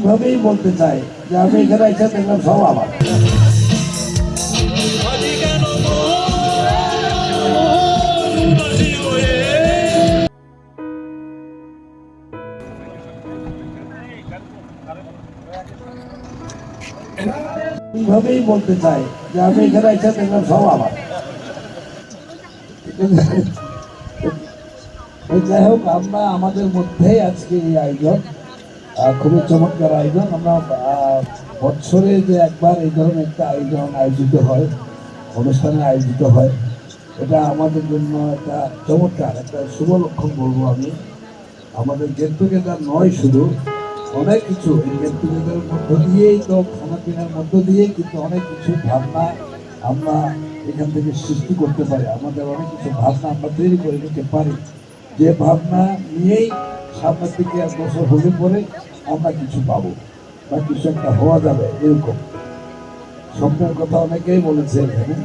এইভাবেই বলতে চাই যে আমি এখানে এসে দেখলাম সব আমার। এইভাবেই বলতে চাই যে আমি এখানে এসে দেখলাম সব আমার। যাই হোক, আমরা আমাদের মধ্যেই আজকে এই আয়োজন, খুবই চমৎকার আয়োজন। আমরা বছরে যে একবার এই ধরনের একটা আয়োজিত হয়, অনুষ্ঠানে আয়োজিত হয়, এটা আমাদের জন্য একটা চমৎকার একটা শুভ লক্ষণ বলবো আমি। আমাদের গেট টুগেদার নয় শুধু, অনেক কিছু এই গেট টুগেদারের মধ্য দিয়েই তো, খানাপিনার মধ্য দিয়েই কিন্তু অনেক কিছু ভাবনা আমরা এখান থেকে সৃষ্টি করতে পারি। আমাদের অনেক কিছু ভাবনা আমরা তৈরি করে নিতে পারি, যে ভাবনা নিয়েই সামনের দিকে 1 বছর হলে পরে আমরা কিছু পাবো বা কিছু একটা হওয়া যাবে। এরকম স্বপ্নের কথা অনেকেই বলেছে এখানে।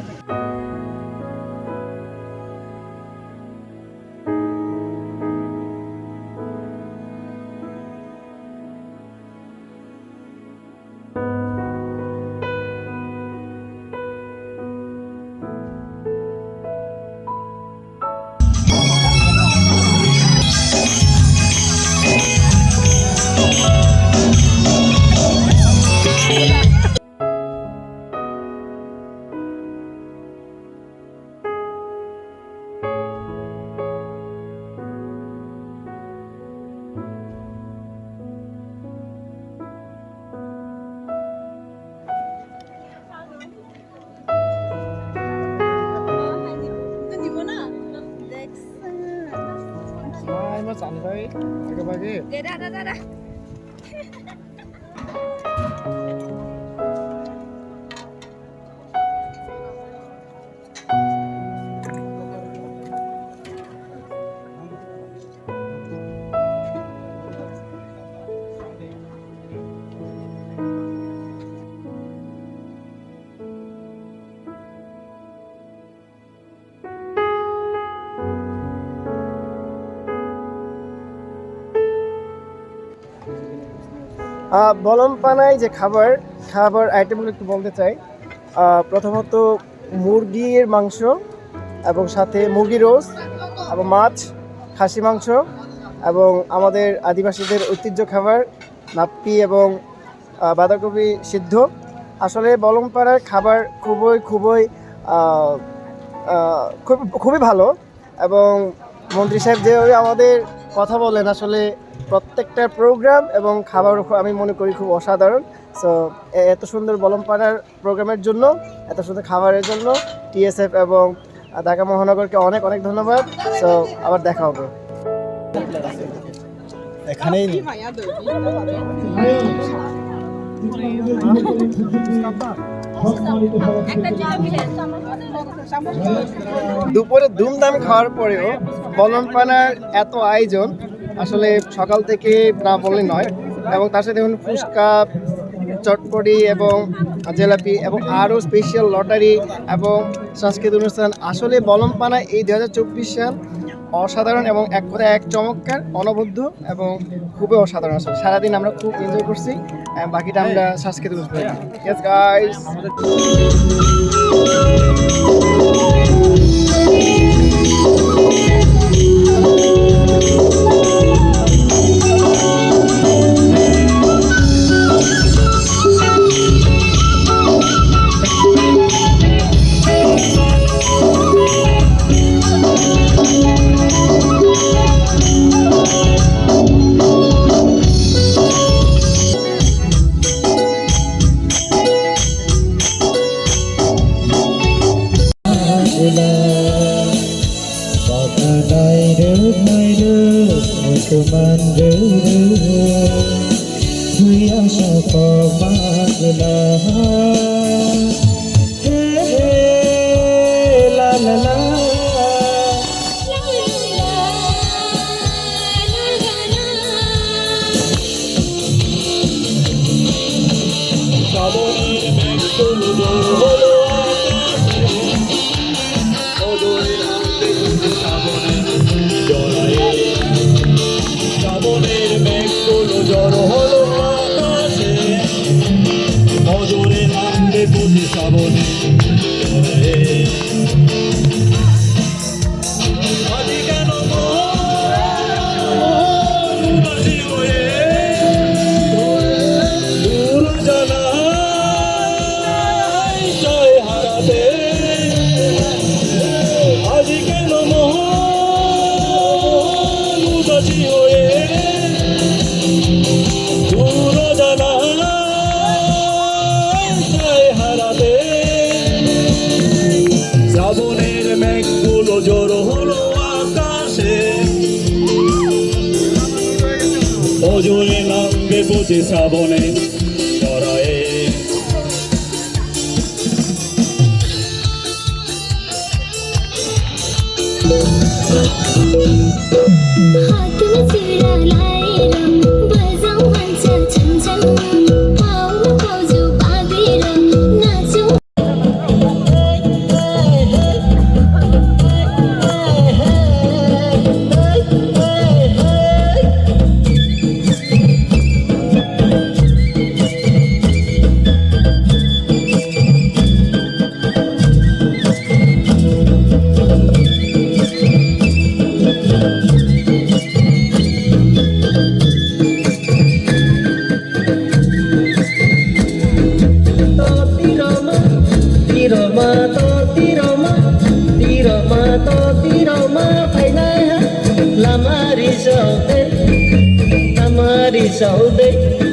Santai, pagi-pagi. Dadah. বলম পানায় যে খাবার আইটেমগুলো একটু বলতে চাই। প্রথমত মুরগির মাংস এবং সাথে মুরগি রোস্ট এবং মাছ, খাসি মাংস এবং আমাদের আদিবাসীদের ঐতিহ্য খাবার নাপ্পি এবং বাঁধাকপি সিদ্ধ। আসলে বলম পানার খাবার খুবই ভালো, এবং মন্ত্রী সাহেব যেভাবে আমাদের কথা বলেন, আসলে প্রত্যেকটা প্রোগ্রাম এবং খাবার আমি মনে করি খুব অসাধারণ। সো এত সুন্দর বলম পানার প্রোগ্রামের জন্য, এত সুন্দর খাবারের জন্য টিএসএফ এবং ঢাকা মহানগরকে অনেক অনেক ধন্যবাদ। সো আবার দেখা হবে। এখানেই দুপুরে ধুমধাম খাওয়ার পরেও বলম পানার এত আয়োজন, আসলে সকাল থেকে না বললে নয়। এবং তার সাথে দেখুন ফুচকা, চটপটি এবং জিলাপি এবং আরও স্পেশাল লটারি এবং সাংস্কৃতিক অনুষ্ঠান। আসলে বলম পানা এই 2024 সাল অসাধারণ এবং এক কথায় এক চমৎকার, অনবদ্য এবং খুবই অসাধারণ। আসলে সারাদিন আমরা খুব এনজয় করছি, বাকিটা আমরা সাংস্কৃতিক অনুষ্ঠান। Yes guys. শ্রাবণের মেঘগুলো জড়ো হলো আকাশে। নামবে বুঝি শ্রাবণে আজি কেন উদাসী হয়ে দূর জানাই জয় হারাতে আজি কেন উদাসী হয়ে দূর জানাই জয় হারাতে শ্রাবণের মেঘগুলো জড়ো হলো আকাশে অজরে নামবে বুঝি শ্রাবণে জড়ায়ে हाथ में चिड़ा लाए रंग बजाऊं हंसा छन छन पाँव में बाजू बांधे रंग नाचूं Lamari sau đây